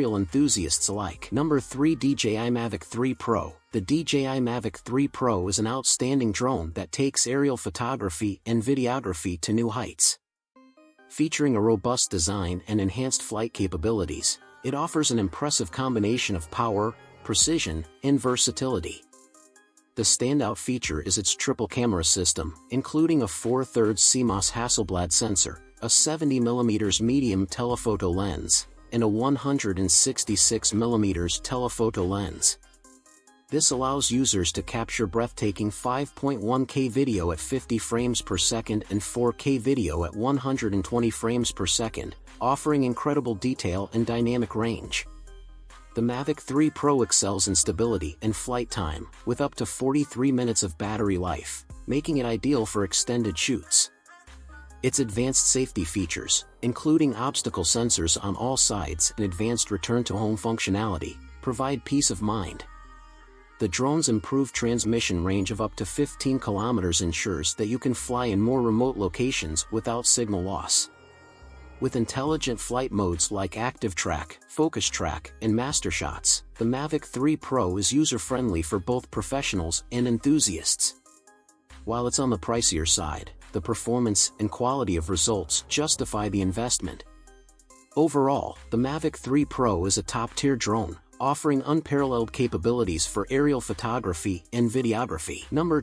aerial enthusiasts alike. Number 3. DJI Mavic 3 Pro. The DJI Mavic 3 Pro is an outstanding drone that takes aerial photography and videography to new heights. Featuring a robust design and enhanced flight capabilities, it offers an impressive combination of power, precision, and versatility. The standout feature is its triple camera system, including a 4/3 CMOS Hasselblad sensor, a 70mm medium telephoto lens, and a 166mm telephoto lens. This allows users to capture breathtaking 5.1K video at 50 frames per second and 4K video at 120 frames per second, offering incredible detail and dynamic range. The Mavic 3 Pro excels in stability and flight time, with up to 43 minutes of battery life, making it ideal for extended shoots. Its advanced safety features, including obstacle sensors on all sides and advanced return-to-home functionality, provide peace of mind. The drone's improved transmission range of up to 15 kilometers ensures that you can fly in more remote locations without signal loss. With intelligent flight modes like Active Track, Focus Track, and Master Shots, the Mavic 3 Pro is user-friendly for both professionals and enthusiasts. While it's on the pricier side, the performance and quality of results justify the investment. Overall, the Mavic 3 Pro is a top-tier drone, offering unparalleled capabilities for aerial photography and videography. Number